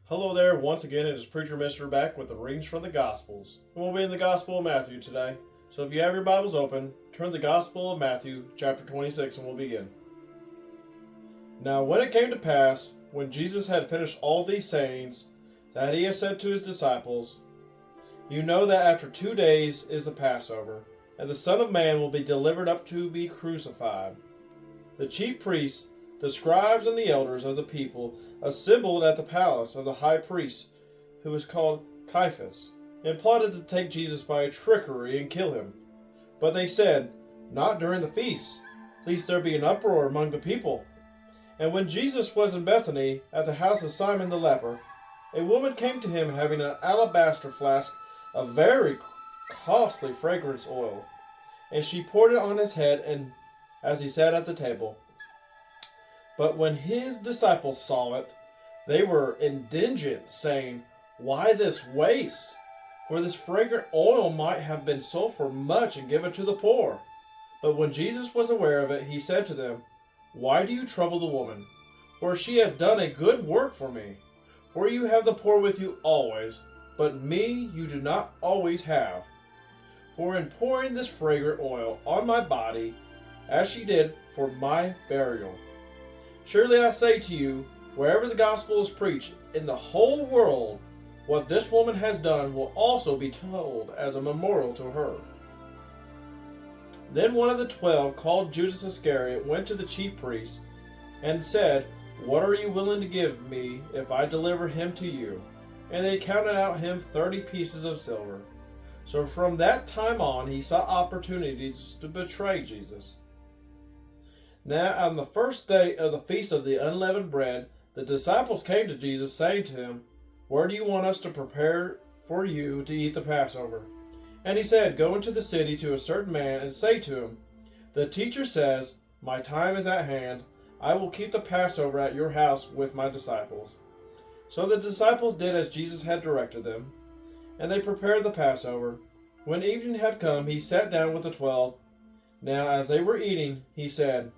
Hello there, once again it is Preacher Mister back with the readings from the Gospels. And we'll be in the Gospel of Matthew today. So if you have your Bibles open, turn to the Gospel of Matthew, chapter 26, and we'll begin. Now when it came to pass, when Jesus had finished all these sayings, that he had said to his disciples, You know that after 2 days is the Passover, and the Son of Man will be delivered up to be crucified. The chief priests, the scribes, and the elders of the people assembled at the palace of the high priest, who was called Caiaphas, and plotted to take Jesus by trickery and kill him. But they said, Not during the feast, lest there be an uproar among the people. And when Jesus was in Bethany, at the house of Simon the leper, a woman came to him having an alabaster flask of very costly fragrance oil, and she poured it on his head and as he sat at the table. But when his disciples saw it, they were indignant, saying, Why this waste? For this fragrant oil might have been sold for much and given to the poor. But when Jesus was aware of it, he said to them, Why do you trouble the woman? For she has done a good work for me. For you have the poor with you always, but me you do not always have. For in pouring this fragrant oil on my body, as she did for my burial, surely I say to you, wherever the gospel is preached in the whole world, what this woman has done will also be told as a memorial to her. Then one of the 12, called Judas Iscariot, went to the chief priests and said, What are you willing to give me if I deliver him to you? And they counted out him 30 pieces of silver. So from that time on he sought opportunities to betray Jesus. Now on the first day of the feast of the unleavened bread, the disciples came to Jesus, saying to him, Where do you want us to prepare for you to eat the Passover? And he said, Go into the city to a certain man and say to him, The teacher says, My time is at hand. I will keep the Passover at your house with my disciples. So the disciples did as Jesus had directed them, and they prepared the Passover. When evening had come, he sat down with the 12. Now as they were eating, he said,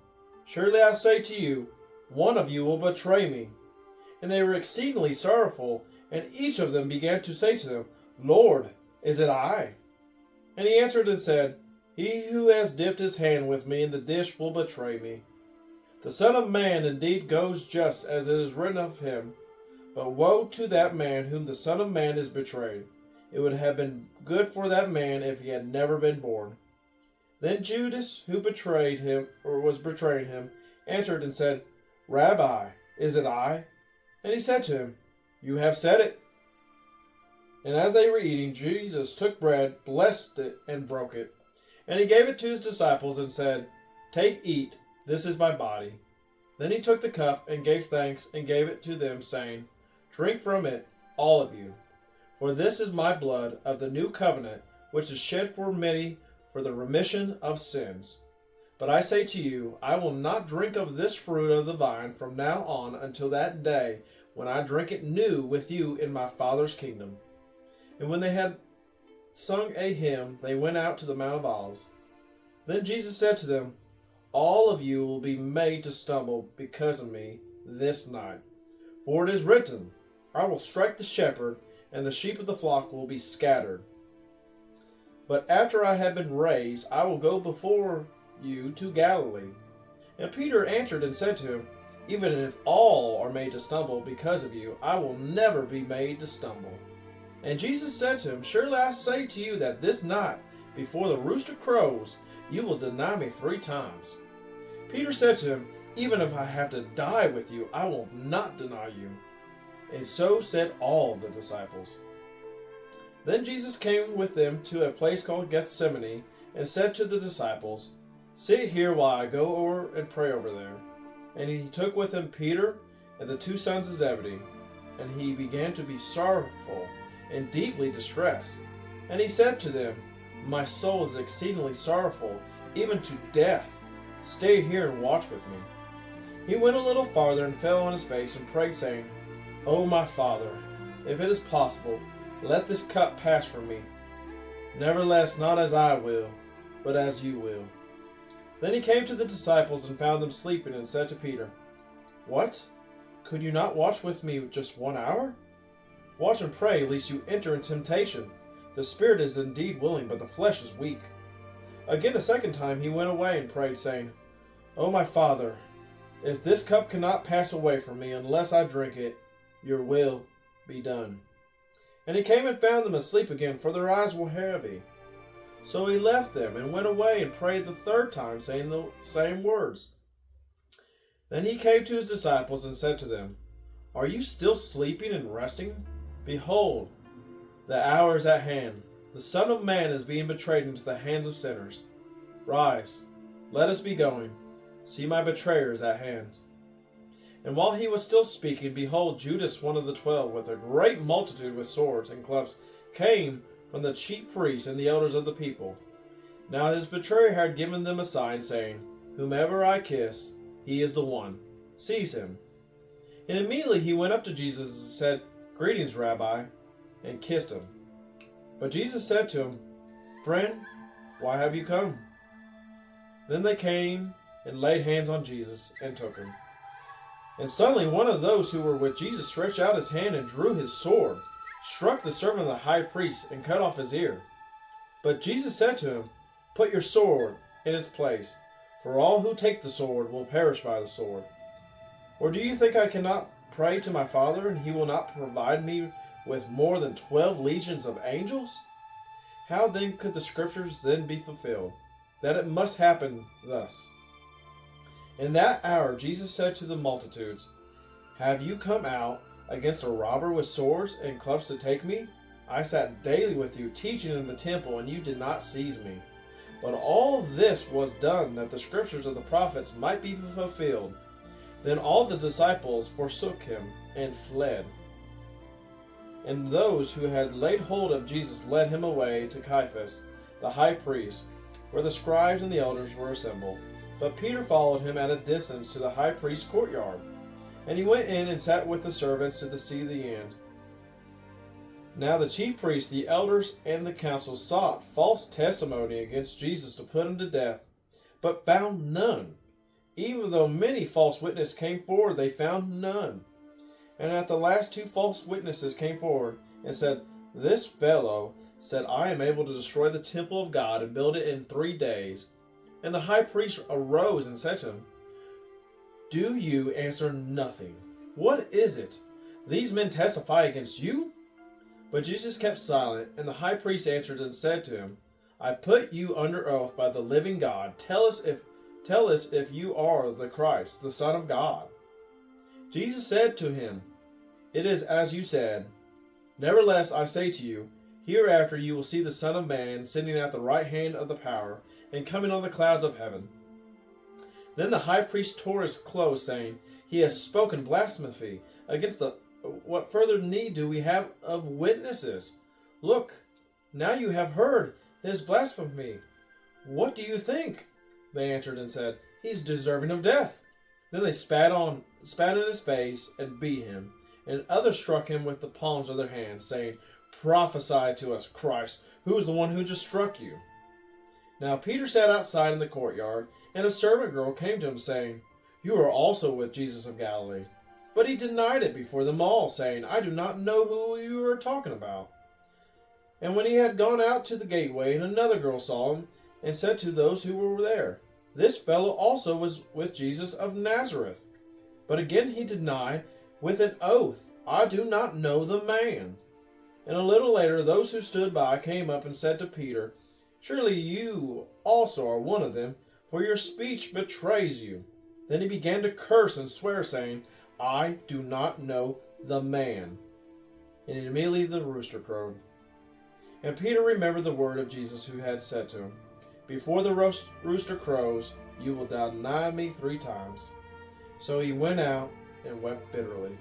Surely I say to you, one of you will betray me. And they were exceedingly sorrowful, and each of them began to say to him, Lord, is it I? And he answered and said, He who has dipped his hand with me in the dish will betray me. The Son of Man indeed goes just as it is written of him, but woe to that man whom the Son of Man is betrayed. It would have been good for that man if he had never been born. Then Judas, who betrayed him, or was betraying him, answered and said, Rabbi, is it I? And he said to him, You have said it. And as they were eating, Jesus took bread, blessed it, and broke it. And he gave it to his disciples and said, Take, eat, this is my body. Then he took the cup and gave thanks and gave it to them, saying, Drink from it, all of you. For this is my blood of the new covenant, which is shed for many for the remission of sins. But I say to you, I will not drink of this fruit of the vine from now on until that day when I drink it new with you in my Father's kingdom. And when they had sung a hymn, they went out to the Mount of Olives. Then Jesus said to them, All of you will be made to stumble because of me this night. For it is written, I will strike the shepherd, and the sheep of the flock will be scattered. But after I have been raised, I will go before you to Galilee. And Peter answered and said to him, Even if all are made to stumble because of you, I will never be made to stumble. And Jesus said to him, Surely I say to you that this night, before the rooster crows, you will deny me 3 times. Peter said to him, Even if I have to die with you, I will not deny you. And so said all the disciples. Then Jesus came with them to a place called Gethsemane, and said to the disciples, Sit here while I go over and pray over there. And he took with him Peter and the 2 sons of Zebedee, and he began to be sorrowful and deeply distressed. And he said to them, My soul is exceedingly sorrowful, even to death. Stay here and watch with me. He went a little farther and fell on his face and prayed, saying, O my Father, if it is possible, let this cup pass from me. Nevertheless, not as I will, but as you will. Then he came to the disciples and found them sleeping, and said to Peter, What? Could you not watch with me just 1 hour? Watch and pray, lest you enter in temptation. The spirit is indeed willing, but the flesh is weak." Again a second time he went away and prayed, saying, "O my Father, if this cup cannot pass away from me unless I drink it, your will be done." And he came and found them asleep again, for their eyes were heavy. So he left them and went away and prayed the third time, saying the same words. Then he came to his disciples and said to them, "Are you still sleeping and resting? Behold, the hour is at hand. The Son of Man is being betrayed into the hands of sinners. Rise, let us be going. See, my betrayer is at hand." And while he was still speaking, behold, Judas, one of the 12, with a great multitude with swords and clubs, came from the chief priests and the elders of the people. Now his betrayer had given them a sign, saying, "Whomever I kiss, he is the one. Seize him." And immediately he went up to Jesus and said, "Greetings, Rabbi," and kissed him. But Jesus said to him, "Friend, why have you come?" Then they came and laid hands on Jesus and took him. And suddenly one of those who were with Jesus stretched out his hand and drew his sword, struck the servant of the high priest, and cut off his ear. But Jesus said to him, "Put your sword in its place, for all who take the sword will perish by the sword. Or do you think I cannot pray to my Father, and he will not provide me with more than 12 legions of angels? How then could the scriptures then be fulfilled, that it must happen thus?" In that hour Jesus said to the multitudes, "Have you come out against a robber with swords and clubs to take me? I sat daily with you, teaching in the temple, and you did not seize me. But all this was done that the scriptures of the prophets might be fulfilled." Then all the disciples forsook him and fled. And those who had laid hold of Jesus led him away to Caiaphas, the high priest, where the scribes and the elders were assembled. But Peter followed him at a distance to the high priest's courtyard. And he went in and sat with the servants to see the end. Now the chief priests, the elders, and the council sought false testimony against Jesus to put him to death, but found none. Even though many false witnesses came forward, they found none. And at the last 2 false witnesses came forward and said, "This fellow said, I am able to destroy the temple of God and build it in 3 days." And the high priest arose and said to him, "Do you answer nothing? What is it? These men testify against you?" But Jesus kept silent, and the high priest answered and said to him, "I put you under oath by the living God. Tell us if you are the Christ, the Son of God." Jesus said to him, "It is as you said. Nevertheless, I say to you, hereafter you will see the Son of Man sitting at the right hand of the power and coming on the clouds of heaven." Then the high priest tore his clothes, saying, "He has spoken blasphemy against the... What further need do we have of witnesses? Look, now you have heard his blasphemy. What do you think?" They answered and said, "He is deserving of death." Then they spat in his face and beat him. And others struck him with the palms of their hands, saying, "Prophesy to us, Christ, who is the one who just struck you?" Now Peter sat outside in the courtyard, and a servant girl came to him, saying, "You are also with Jesus of Galilee." But he denied it before them all, saying, "I do not know who you are talking about." And when he had gone out to the gateway, and another girl saw him, and said to those who were there, "This fellow also was with Jesus of Nazareth." But again he denied with an oath, "I do not know the man." And a little later those who stood by came up and said to Peter, "Surely you also are one of them, for your speech betrays you." Then he began to curse and swear, saying, "I do not know the man." And immediately the rooster crowed. And Peter remembered the word of Jesus, who had said to him, "Before the rooster crows, you will deny me 3 times." So he went out and wept bitterly.